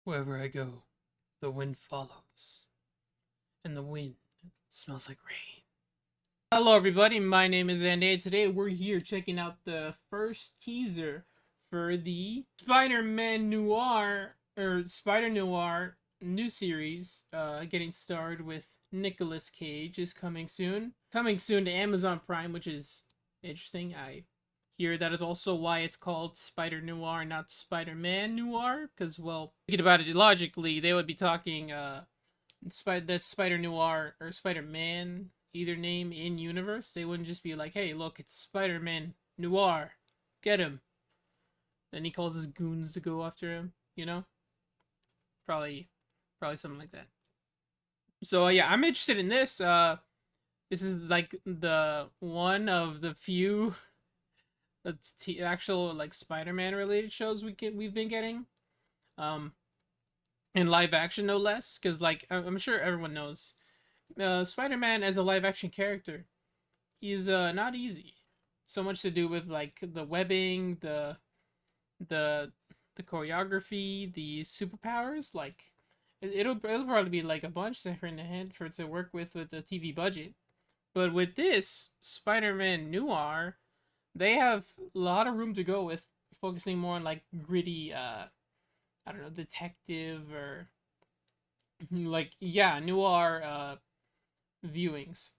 Wherever I go, the wind follows, and the wind smells like rain. Hello, everybody. My name is Anday. Today, we're here checking out the first teaser for the Spider-Man Noir or Spider-Noir new series. Getting started with Nicolas Cage is coming soon. Coming soon to Amazon Prime, which is interesting. I hear that is also why it's called Spider-Noir, not Spider-Man Noir. Because, well, thinking about it logically, they would be talking that's Spider-Noir or Spider-Man, either name in universe. They wouldn't just be like, hey, look, it's Spider-Man Noir, get him. Then he calls his goons to go after him, you know? Probably something like that. So yeah, I'm interested in this. This is like the one of the few actual like Spider-Man related shows we've been getting. Um, in live action no less, because like I'm sure everyone knows, Spider-Man as a live action character is not easy. So much to do with like the webbing, the the choreography, the superpowers. Like it'll probably be like a bunch different ahead for it to work with the TV budget. But with this Spider-Man Noir, they have a lot of room to go with focusing more on like gritty I don't know, detective or like yeah, noir viewings.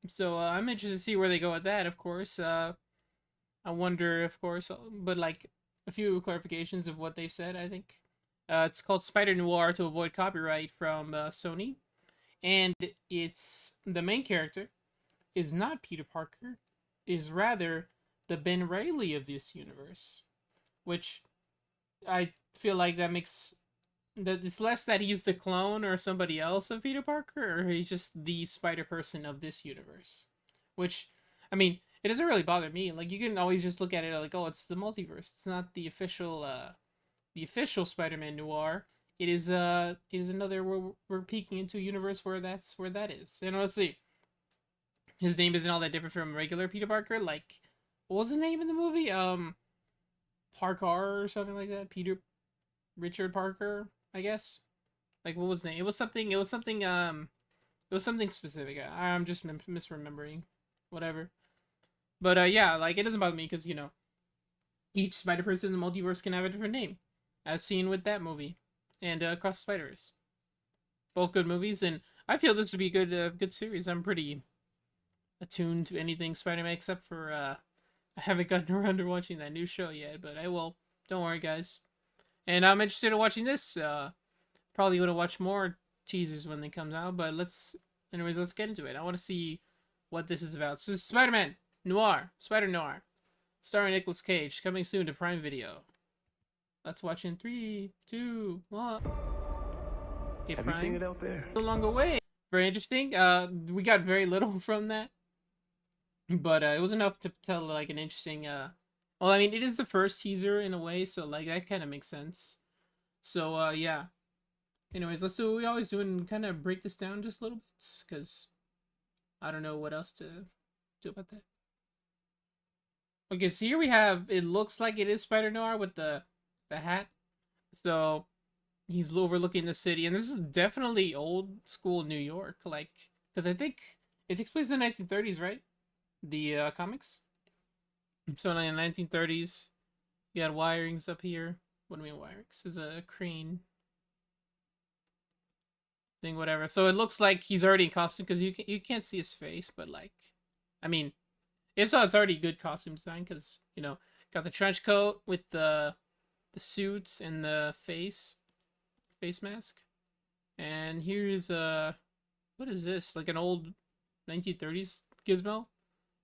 So I'm interested to see where they go with that. Of course, I wonder, of course, but like a few clarifications of what they've said. I think it's called Spider Noir to avoid copyright from Sony, and it's the main character is not Peter Parker, is rather the Ben Reilly of this universe, which I feel like that makes that it's less that he's the clone or somebody else of Peter Parker, or he's just the Spider Person of this universe. Which, I mean, it doesn't really bother me. Like you can always just look at it like, oh, it's the multiverse. It's not the official Spider-Man Noir. It is another we're peeking into a universe where that is. And let's see, his name isn't all that different from regular Peter Parker. Like, what was his name in the movie? Parker or something like that. Peter Richard Parker, I guess. Like what was the name? It was something. It was something. It was something specific. I'm just misremembering. Whatever. But yeah, like it doesn't bother me because each Spider Person in the multiverse can have a different name, as seen with that movie, and Across the Spider-Verse. Both good movies, and I feel this would be a good series. I'm pretty attuned to anything Spider-Man except for I haven't gotten around to watching that new show yet, but I will. Don't worry, guys. And I'm interested in watching this. Probably gonna watch more teasers when they come out, but let's get into it. I want to see what this is about. So this is Spider-Man Noir, Spider-Noir, starring Nicolas Cage, coming soon to Prime Video. Let's watch in 3, 2, 1. Okay, Have you seen Prime. it out there? No longer away. Very interesting. We got very little from that, but it was enough to tell like an interesting. Well, I mean, it is the first teaser in a way, so like that kind of makes sense. So yeah. Anyways, let's do what we always do and kind of break this down just a little bit, because I don't know what else to do about that. Okay, so here we have, it looks like it is Spider-Noir with the hat. So he's overlooking the city, and this is definitely old school New York, like, because I think it takes place in the 1930s, right? The comics. So in the 1930s, you had wirings up here. What do I mean wirings? This is a crane thing, whatever. So it looks like he's already in costume because you can't see his face, but like, I mean, if so, it's already good costume design because got the trench coat with the suits and the face mask, and here's what is this? Like an old 1930s gizmo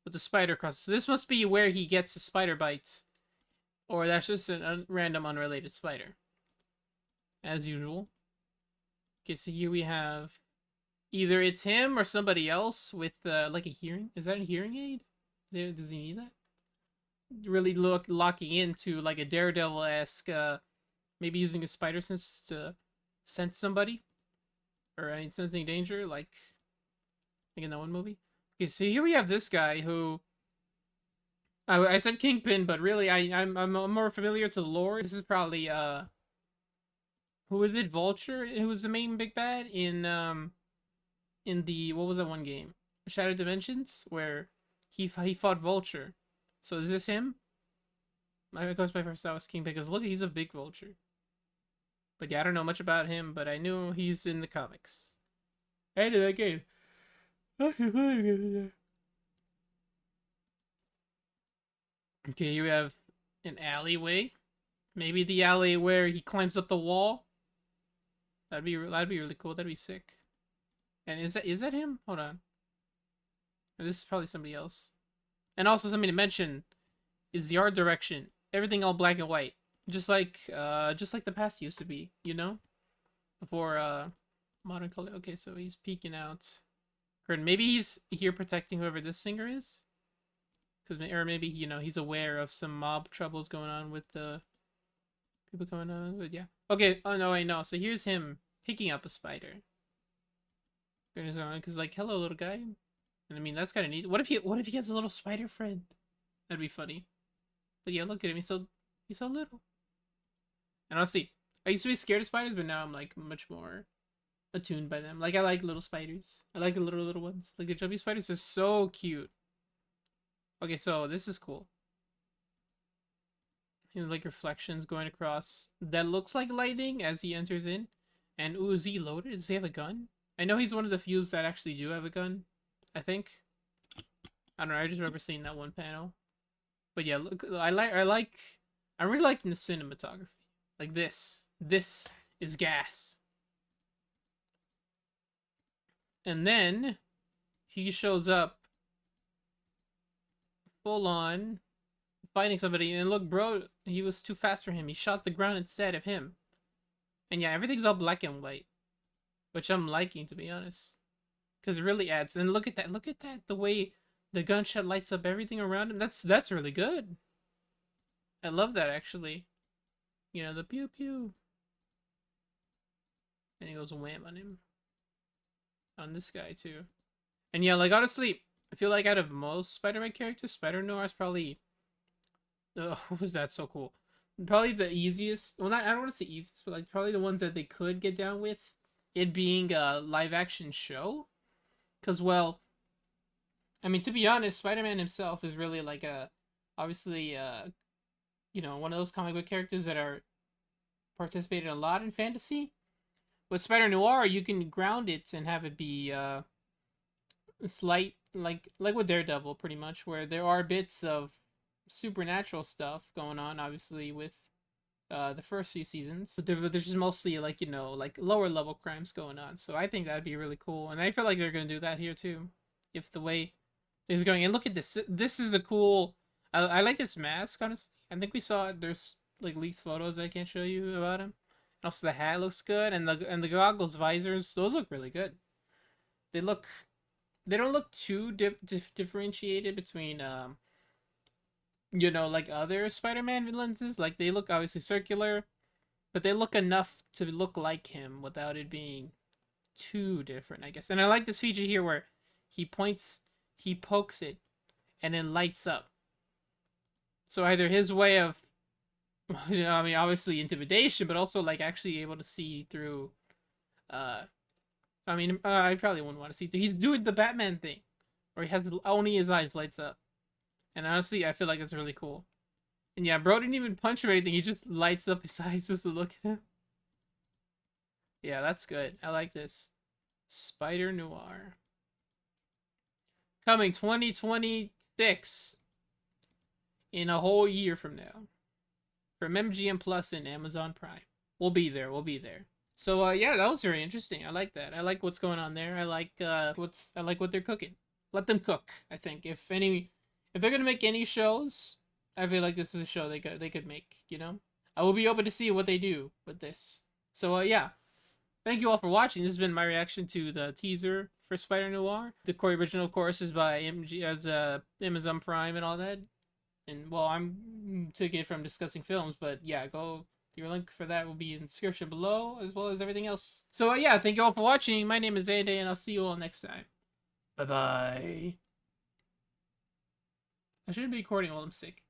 with the spider across. So this must be where he gets the spider bites, or that's just a random unrelated spider, as usual. Okay, so here we have either it's him or somebody else with like a hearing. Is that a hearing aid? Does he need that? Really locking into like a Daredevil-esque, maybe using a spider sense to sense somebody, or I mean sensing danger, like in that one movie. Okay, so here we have this guy who I said Kingpin, but really I'm more familiar to the lore. This is probably who was it? Vulture, who was the main big bad in the, what was that one game? Shattered Dimensions, where he fought Vulture. So is this him? Of course, my first thought was King because look, he's a big vulture. But yeah, I don't know much about him, but I knew he's in the comics. I hated that game. Okay, you have an alleyway. Maybe the alley where he climbs up the wall. That'd be really cool. That'd be sick. And is that him? Hold on. This is probably somebody else. And also something to mention is the art direction. Everything all black and white. Just like the past used to be, you know? Before modern color. Okay, so he's peeking out. Maybe he's here protecting whoever this singer is. Or maybe, you know, he's aware of some mob troubles going on with the people coming on. But yeah. Okay, oh no, I know. So here's him picking up a spider. Because like, hello little guy. And I mean that's kinda neat. What if he has a little spider friend? That'd be funny. But yeah, look at him, he's so little. And honestly, I used to be scared of spiders, but now I'm like much more attuned by them. Like I like little spiders. I like the little ones. Like the chubby spiders are so cute. Okay, so this is cool. Here's like reflections going across. That looks like lightning as he enters in. And ooh, is he loaded? Does he have a gun? I know he's one of the few that actually do have a gun. I think. I don't know. I just remember seeing that one panel. But yeah, look. I'm really liking the cinematography. Like this. This is gas. And then he shows up full on fighting somebody. And look, bro, he was too fast for him. He shot the ground instead of him. And yeah, everything's all black and white. Which I'm liking, to be honest. Because it really adds. And look at that. Look at that. The way the gunshot lights up everything around him. That's really good. I love that, actually. You know, the pew pew. And he goes wham on him. On this guy, too. And yeah, like, honestly, I feel like out of most Spider-Man characters, Spider-Noir is probably... was that so cool? Probably the easiest... Well, I don't want to say easiest, but like probably the ones that they could get down with. It being a live-action show. Because, well... I mean, to be honest, Spider-Man himself is really like a... Obviously, you know, one of those comic book characters that are participated a lot in fantasy. With Spider-Noir, you can ground it and have it be slight, like with Daredevil, pretty much, where there are bits of supernatural stuff going on, obviously, with the first few seasons. But there's just mostly, like, you know, like lower level crimes going on. So I think that'd be really cool. And I feel like they're going to do that here, too. If the way things are going. And look at this. This is a cool... I like this mask, honestly. I think we saw it. There's, like, leaked photos I can't show you about him. And also the hat looks good. And the goggles, visors, those look really good. They don't look too differentiated between, you know, like other Spider-Man lenses. Like, they look obviously circular, but they look enough to look like him without it being too different, I guess. And I like this feature here where he pokes it, and then lights up. So either his way of, you know, I mean, obviously intimidation, but also like actually able to see through, I mean, I probably wouldn't want to see through. He's doing the Batman thing, where he has only his eyes lights up. And honestly, I feel like it's really cool. And yeah, bro didn't even punch or anything. He just lights up his eyes just to look at him. Yeah, that's good. I like this. Spider-Noir. Coming 2026. In a whole year from now. From MGM Plus and Amazon Prime. We'll be there. We'll be there. So, yeah, that was very interesting. I like that. I like what's going on there. I like what they're cooking. Let them cook, I think. If they're gonna make any shows, I feel like this is a show they could make, you know? I will be open to see what they do with this. So, yeah. Thank you all for watching. This has been my reaction to the teaser for Spider-Noir. The original course is by Amazon Prime and all that. And, well, I'm took it from discussing films, but yeah, your link for that will be in the description below, as well as everything else. So, yeah, thank you all for watching. My name is Anday, and I'll see you all next time. Bye-bye. I shouldn't be recording while I'm sick.